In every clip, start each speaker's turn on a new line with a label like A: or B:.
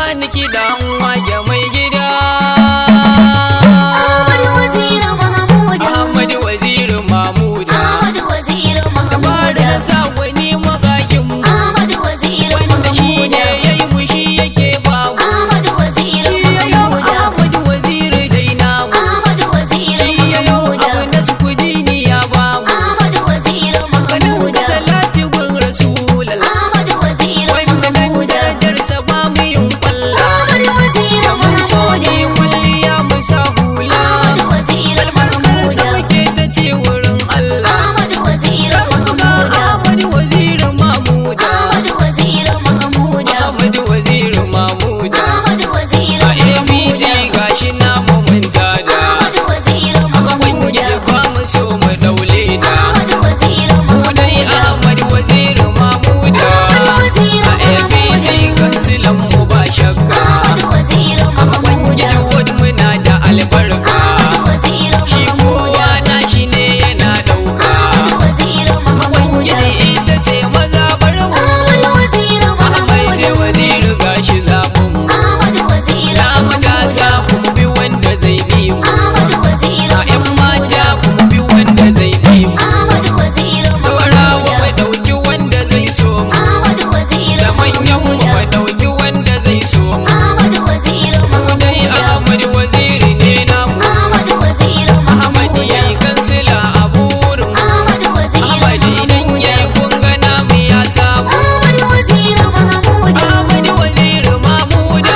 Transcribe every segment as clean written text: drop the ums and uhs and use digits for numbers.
A: bani kiɗa wage mai gida.
B: Ahmad Waziri Mahmuda.
A: Ahmad Waziri Mahmuda.
B: Ahmad Waziri
A: Da fara
B: Mahmuda.
A: na sa wani magagin mu.
B: Ahmad Waziri
A: Wanda shi ne
B: Mahmuda.
A: ya yi mu shi yake ba mu.
B: Ahmad Waziri
A: Shi ya yau
B: Mahmuda.
A: Ahmad Waziri dai namu.
B: Ahmad Waziri
A: Shi ya yau
B: Mahmuda.
A: abu na sukudini ya ba mu.
B: Ahmad Waziri
A: Ganin ka
B: Mahmuda.
A: salati gun Rasulallah.
B: Ahmad Waziri
A: Wanda dan
B: Mahmuda.
A: darajarsa ba mu yin kwalla.
B: Ahmad Waziri
A: Da mun so ne
B: Mahmuda.
A: kwalliya mu sa hula.
B: Ahmad Waziri
A: Albarkarsa
B: Mahmuda.
A: muke ta ce wurin Allah.
B: Ahmad Waziri
A: Ga
B: Mahmuda.
A: Ahmad Waziri Mahmuda.
B: Ahmad Waziri Mahmuda.
A: Ahmad Waziri Mahmuda.
B: Ahmad Waziri
A: A APC
B: Mahmuda.
A: gashi na mun tada.
B: Ahmad Waziri Mahmuda.
A: Ubangiji ba mu so mu daule da.
B: Ahmad Waziri
A: Mu dai
B: Mahmuda.
A: Ahmad Waziri Mahmuda.
B: Ahmad Waziri
A: A APC kansilan mu ba shakka.
B: Ahmad Waziri Mahmuda.
A: Ubangiji wad muna da albarka.
B: Ahmad Waziri
A: Shi kowa
B: Mahmuda.
A: na shi ne yana dauka.
B: Ahmad Waziri Mahmuda.
A: Ubangiji ita ce mazabar mu.
B: Ahmad Waziri
A: Ahmad
B: Mahmuda.
A: Waziri gashi zaɓin mu.
B: Ahmad Waziri
A: Na matasa
B: Mahmuda.
A: kuma bi wanda zai bi mu.
B: Ahmad Waziri
A: A 'yan mata
B: Mahmuda.
A: kuma bi wanda zai bi mu.
B: Ahmad Waziri
A: Saurawa
B: Mahmuda.
A: mu ɗauki wanda zai so mu.
B: Ahmad Waziri
A: Da manyan mu
B: Mahmuda.
A: ɗauki wanda zai so mu.
B: Ahmad Waziri
A: Mu dai
B: Mahmuda.
A: Ahmad Waziri ne namu.
B: Ahmad Waziri
A: Ahmad ya yi
B: Mahmuda.
A: kansila a burin mu.
B: Ahmad Waziri
A: Ahmad idan ya yi
B: Mahmuda.
A: kunga namu ya samu.
B: Ahmad Waziri Mahmuda.
A: Ahmad Waziri Mahmuda.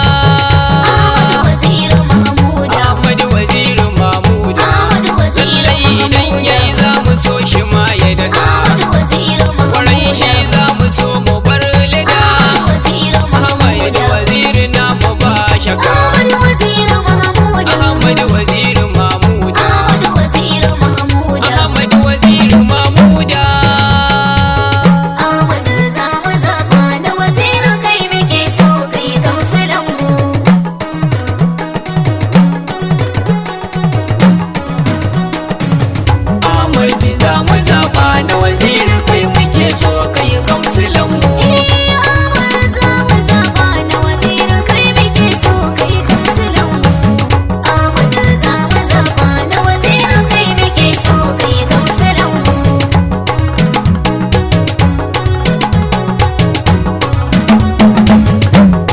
B: Ahmad Waziri Mahmuda.
A: Ahmad Waziri Mahmuda.
B: Ahmad Waziri
A: Lallai idan ya yi za mu so shi ma ya daɗa.
B: Ahmad Waziri
A: Kwarai shi
B: Mahmuda.
A: za mu so mu bar lida.
B: Ahmad Waziri
A: Ahmad
B: Mahmuda.
A: Waziri na mu ba shaka.
B: Ahmad Waziri Mahmuda.
A: Ahmad Waziri Mahmuda.
B: Ahmad Waziri Mahmuda.
A: Ahmad Waziri Mahmuda.
B: Ahmad zama zama na waziri kai muke so kai gamsulan mu.
A: Ahmad za mu zaɓa na waziri kai muke so kai kamsilan mu.
B: Ahmad zama zama na waziri kai muke so kai gamsulan mu. Ahmad zama zama na waziri kai muke so kai gamsulan mu.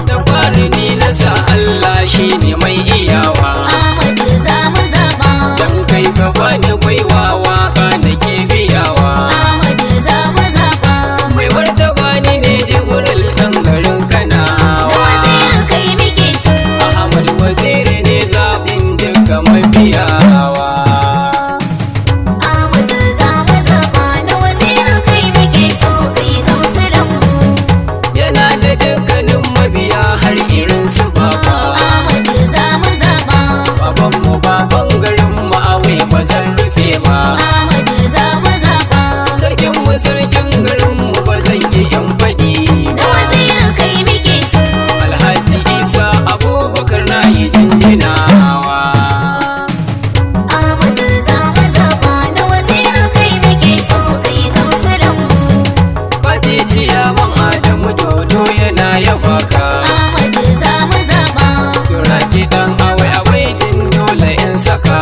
A: Da fari ni na sa Allah shi ne mai iyawa.
B: Ahmad zama zama.
A: Dan kai gaba ni baiwa waka nake biyawa.
B: Ahmad zama zama.
A: Mai martaba ni ne jibril ɗan garin
B: Na
A: Kanawa.
B: waziri kai muke so.
A: Ahmad Waziri ne zaɓin duka mabiyawa.
B: Ahmad zama zama na waziri kai muke so kai gamsulan mu.
A: Yana da dukkanin mabiya har irin su baba.
B: Ahmad zama zama.
A: Baban mu baban garin mu awai ba zan rufe ba.
B: Ahmad zama zama.
A: Sarkin mu sarkin garin mu ba zan yi yan faɗi
B: Na
A: ba.
B: waziri kai muke so.
A: Alhaji Isa Abubakar na yi jinjinawa.
B: Ahmad zama zama na waziri kai muke so kai gamsulan mu.
A: Fati ciyaman Adamu Dodo yana yaba ka.
B: Ahmad zama zama.
A: Tura kiɗan awai awai din dole in saka.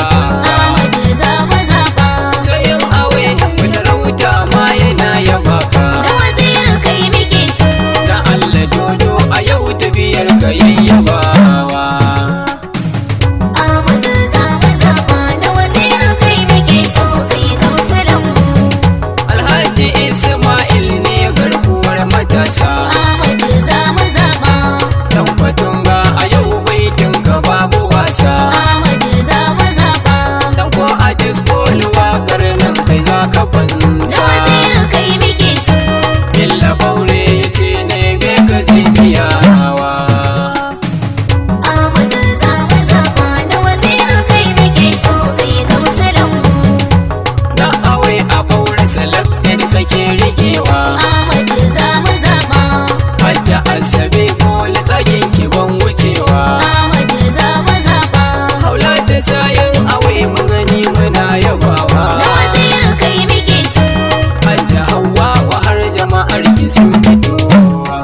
B: Ahmad zama zama.
A: Sayin awai masarauta ma yana yaba ka.
B: Na waziri kai muke so.
A: Da Allah Dodo a yau tafiyar ka yayyabawa.
B: Ahmad zama zama na waziri kai muke so kai gamsulan mu.
A: Alhaji Ismail ne garkuwar matasa.
B: Ahmad zama zama.
A: Dan Fatunga a yau baitin ka babu wasa.
B: Ahmad zama zama.
A: Dan ko a diskoli waƙar nan kai za ka
B: Na
A: fansa.
B: waziri kai muke so.
A: Illa Baure ya ce ne be ka zibiyawa.
B: Ahmad zama zama na waziri kai muke so kai gamsulan mu.
A: Na awai a Baure selected kake rigewa.
B: Ahmad zama zama.
A: Hajja Asabe Bola tsagin ki ban wucewa.
B: Ahmad zama zama.
A: Haula ta sayan awai mun gani muna yabawa.
B: Na waziri kai muke so.
A: Hajja Hauwa wa har jama'ar ki sun fitowa.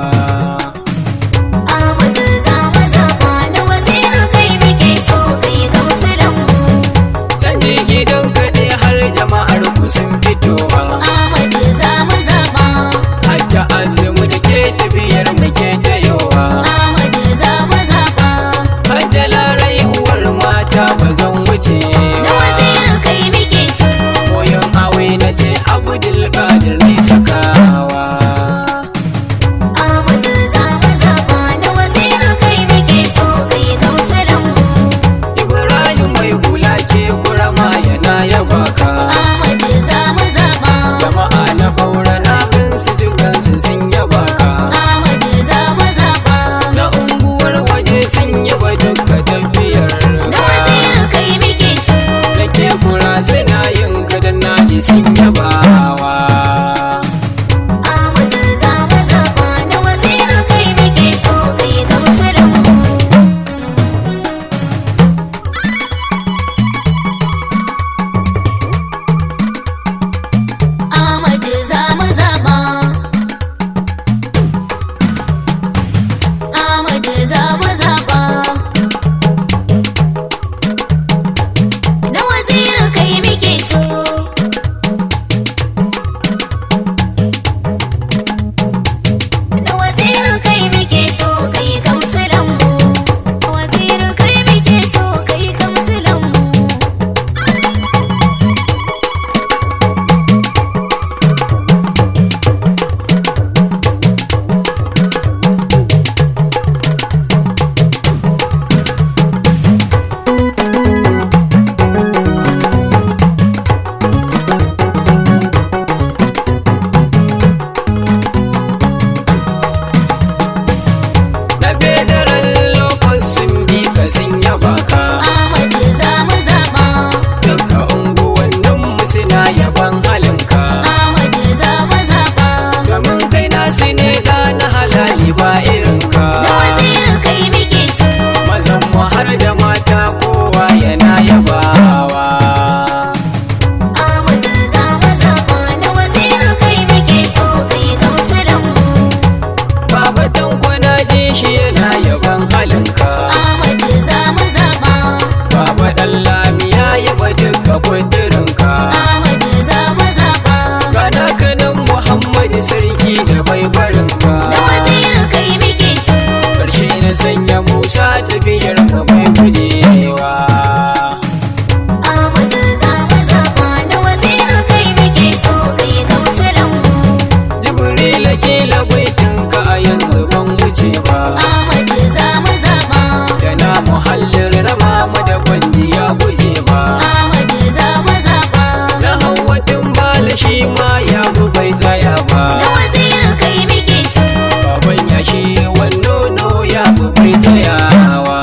A: kila baitinka a yanzu ban wuce ba.
B: Ahmadu za mu zaɓa.
A: Da na muhallin rama mu da gwanji ya guje ba.
B: Ahmadu za mu zaɓa.
A: Na hawatin bala shi ma ya bu bai tsaya ba.
B: Na waziri kai muke so.
A: Baban ya shi wannono ya bu bai tsayawa.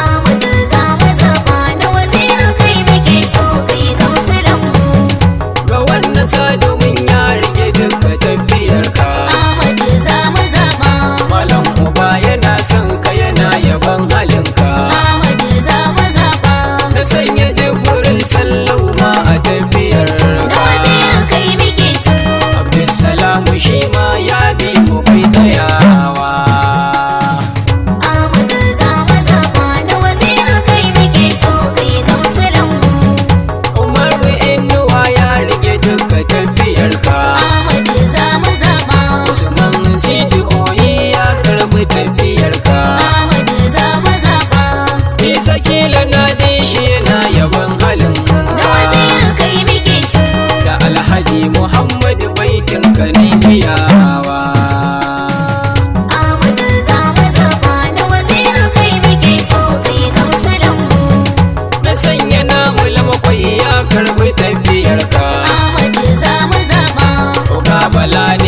B: Ahmadu za mu zaɓa. Na waziri kai muke so kai kamsulan mu.
A: Ga wannan sadomin ya rike duka tafiyarka.
B: Ahmadu za mu zaɓa.
A: Malam uba yana son ka yana yaban halinka.
B: Ahmadu za mu zaɓa.
A: Na sanya jiburin sallau ma a tafiyarka.
B: Na waziri kai muke so.
A: Abdulsalamu shi ma ya bi mu bai tsayawa.
B: Ahmadu za mu zaɓa. Na waziri kai muke so kai kamsulan mu.
A: Umaru Inuwa ya rike duka tafiyarka.
B: Ahmadu za mu zaɓa.
A: Usman Sidi Oyi ya karbi tafiyarka.
B: Ahmadu za mu zaɓa.
A: Isa kila na ji shi yana yaban halin.
B: Na waziri kai muke so.
A: Da Alhaji Muhammad baitinka ne biyawa.
B: Ahmadu za mu zaɓa. Na waziri kai muke so kai kamsulan mu.
A: Na sanya na mulmakwai ya karbi tafiyarka.
B: Ahmadu za mu zaɓa.
A: Uga Bala ne